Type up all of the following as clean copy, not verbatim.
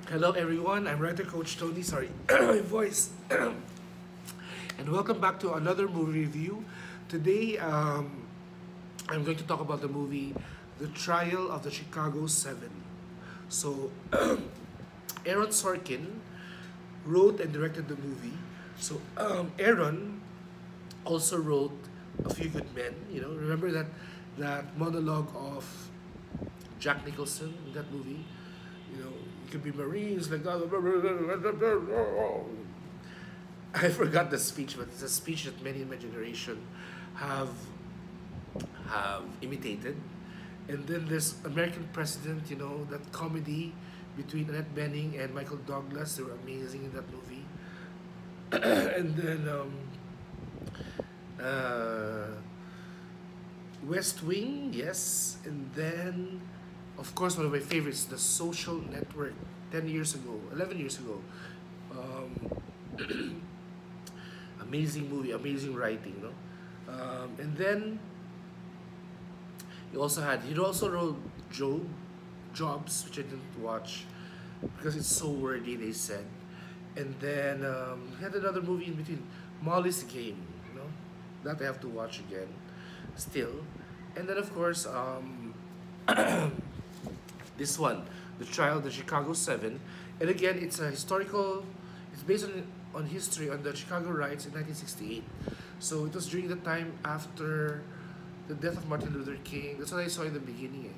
Hello everyone, I'm writer coach Tony, sorry, my voice. And welcome back to another movie review. Today, I'm going to talk about the movie The Trial of the Chicago 7. So, Aaron Sorkin wrote and directed the movie. So, Aaron also wrote A Few Good Men. Remember that monologue of Jack Nicholson in that movie? You could be Marines like that. I forgot the speech, but it's a speech that many in my generation have imitated. And then there's American President, that comedy between Annette Bening and Michael Douglas. They were amazing in that movie. And then West Wing, yes. And then, of course, one of my favorites, The Social Network, 10 years ago, 11 years ago. Um, Amazing movie, amazing writing, no? And then he also wrote Jobs, which I didn't watch because it's so wordy, they said. And then he had another movie in between, Molly's Game, that I have to watch again, still. And then of course, this one, The Trial of the Chicago 7. And again, it's a historical, it's based on history, on the Chicago riots in 1968. So it was during the time after the death of Martin Luther King. That's what I saw in the beginning.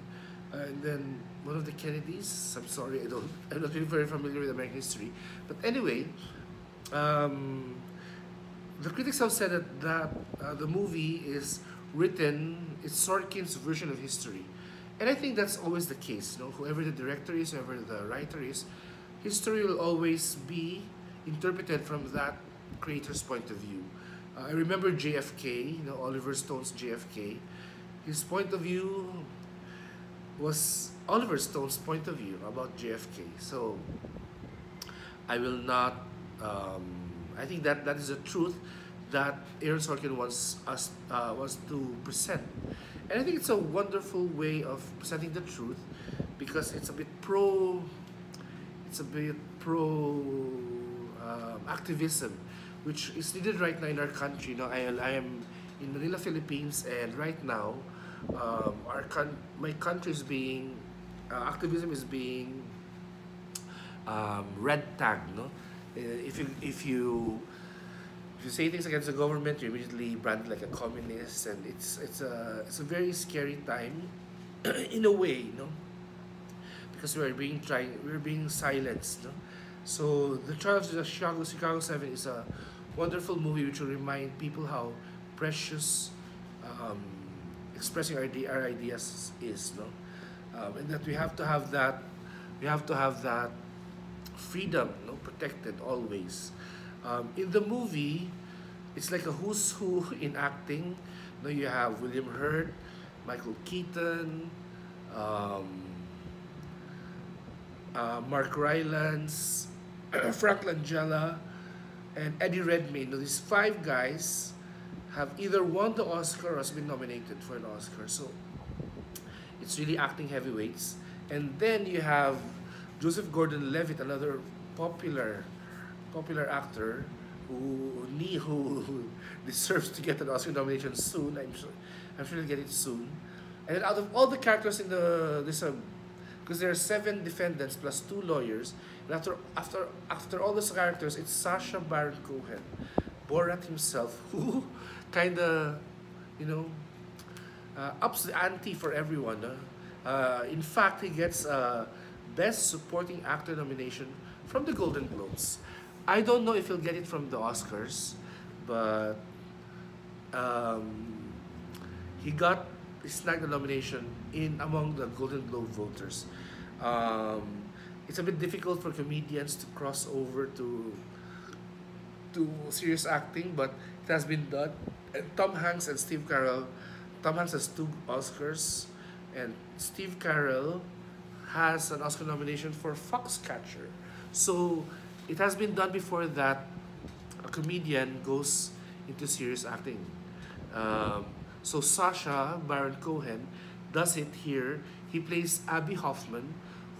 And then one of the Kennedys, I'm sorry, I'm not really very familiar with American history. But anyway, the critics have said that the movie is written, it's Sorkin's version of history. And I think that's always the case. Whoever the director is, whoever the writer is, history will always be interpreted from that creator's point of view. I remember JFK, Oliver Stone's JFK. His point of view was Oliver Stone's point of view about JFK. So I will not. I think that is the truth that Aaron Sorkin wants to present, and I think it's a wonderful way of presenting the truth because it's a bit pro. It's a bit pro activism, which is needed right now in our country. I am in Manila, Philippines, and right now, my country is being activism is being red tagged. No, if you say things against the government, you're immediately branded like a communist, and it's a very scary time, in a way, because we're being silenced. No? So the Trial of the Chicago 7 is a wonderful movie which will remind people how precious um, expressing our ideas is, no, and that we have to have that freedom, no, protected always. In the movie, it's like a who's who in acting. You have William Hurt, Michael Keaton, um, Mark Rylance, Frank Langella, and Eddie Redmayne. These five guys have either won the Oscar or has been nominated for an Oscar. So it's really acting heavyweights. And then you have Joseph Gordon-Levitt, another popular actor who deserves to get an Oscar nomination soon. I'm sure he'll get it soon. And then out of all the characters in because there are 7 defendants plus 2 lawyers, and after all those characters, it's Sacha Baron Cohen, Borat himself, who kind of ups the ante for everyone. In fact, he gets a Best Supporting Actor nomination from the Golden Globes. I don't know if he'll get it from the Oscars, but um, he snagged the nomination in among the Golden Globe voters. Um, it's a bit difficult for comedians to cross over to serious acting, but it has been done. And Tom Hanks and Steve Carell. Tom Hanks has 2 Oscars, and Steve Carell has an Oscar nomination for Foxcatcher. So it has been done before that a comedian goes into serious acting. So Sacha Baron Cohen does it here. He plays Abby Hoffman,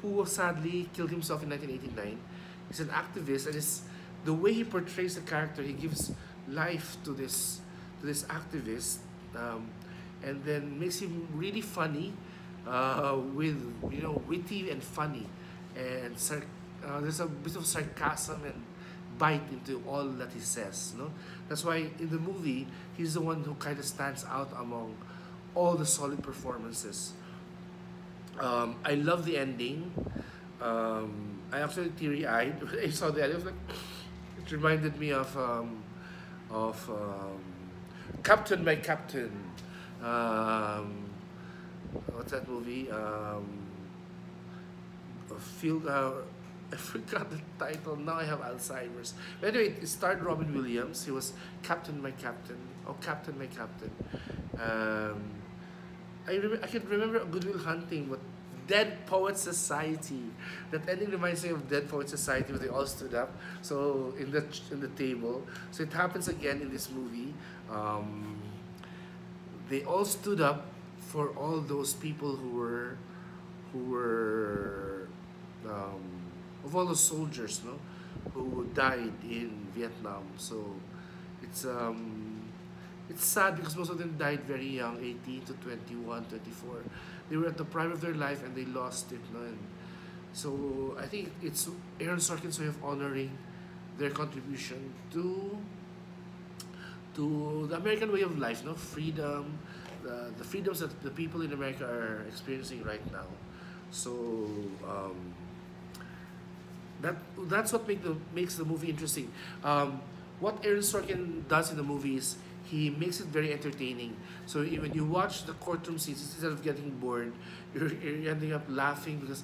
who sadly killed himself in 1989. He's an activist, and it's the way he portrays the character. He gives life to this activist, um, and then makes him really funny, with witty and funny, and there's a bit of sarcasm and bite into all that he says. No, that's why in the movie he's the one who kind of stands out among all the solid performances. I love the ending. I actually teary-eyed when I saw the ending. I was like, it reminded me of Captain, My Captain. Um, what's that movie? Field. I forgot the title. Now I have Alzheimer's. But anyway, it starred Robin Williams. He was Captain, My Captain. Oh, Captain, My Captain. Um, I can remember Goodwill Hunting, but Dead Poet Society. That ending reminds me of Dead Poet Society, where they all stood up. So in the table. So it happens again in this movie. They all stood up for all those people who were of all the soldiers, no, who died in Vietnam. So it's um it's sad because most of them died very young, 18 to 21, 24. They were at the prime of their life and they lost it, no? And so I think it's Aaron Sorkin's way of honoring their contribution to the American way of life, no, freedom, the freedoms that the people in America are experiencing right now. So um, that that's what makes the movie interesting. What Aaron Sorkin does in the movie is he makes it very entertaining. So when you watch the courtroom scenes, instead of getting bored, you're ending up laughing because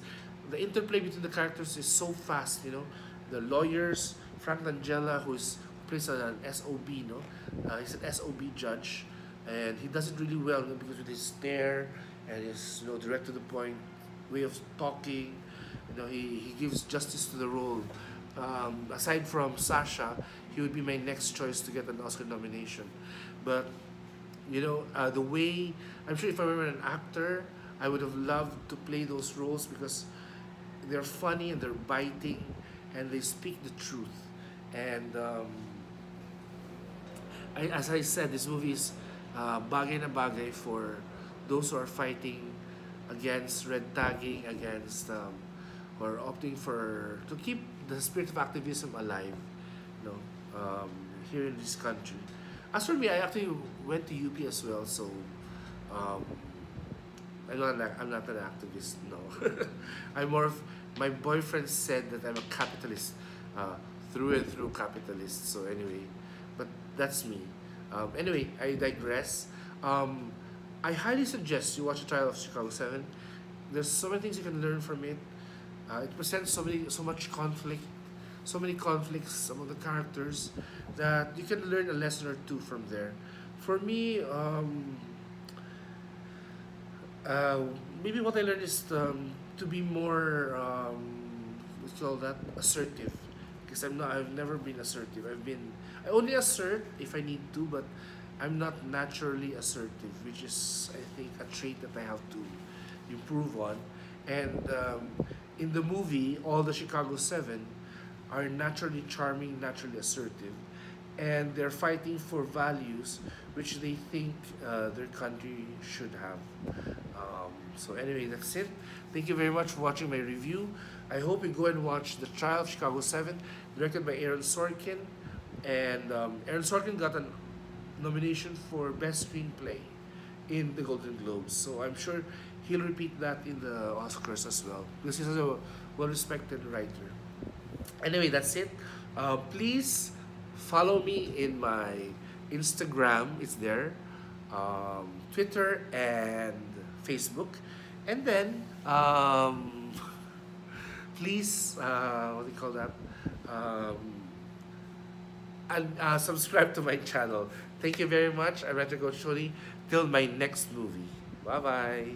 the interplay between the characters is so fast. You know, the lawyers, Frank Langella, who plays an SOB, no, he's an SOB judge, and he does it really well, you know, because with his stare and his direct to the point way of talking, he gives justice to the role. Aside from Sasha, he would be my next choice to get an Oscar nomination. But the way, I'm sure if I were an actor, I would have loved to play those roles because they're funny and they're biting and they speak the truth. And as I said, this movie is bagay na bagay for those who are fighting against red tagging, against or opting for to keep the spirit of activism alive, you know, here in this country. As for me, I actually went to UP as well, so um, I'm not an activist. No, I'm more of my boyfriend said that I'm a capitalist, through and through capitalist. So anyway, but that's me. Anyway, I digress. I highly suggest you watch the Trial of Chicago 7. There's so many things you can learn from it. It presents so much conflict, so many conflicts among the characters that you can learn a lesson or two from there. For me, uh, maybe what I learned is to be more what's called that assertive, because I've never been assertive. I only assert if I need to, but I'm not naturally assertive, which is I think a trait that I have to improve on. And in the movie, all the Chicago Seven are naturally charming, naturally assertive, and they're fighting for values which they think their country should have. So anyway, that's it. Thank you very much for watching my review. I hope you go and watch The Trial of Chicago 7, directed by Aaron Sorkin. And Aaron Sorkin got a nomination for Best Screenplay in the Golden Globes. So I'm sure he'll repeat that in the Oscars as well, because he's a well-respected writer. Anyway, that's it. Please follow me in my Instagram. It's there, Twitter and Facebook. And then please, what do you call that? Um, and subscribe to my channel. Thank you very much. I'm Retro Coach Tony. Till my next movie. Bye bye.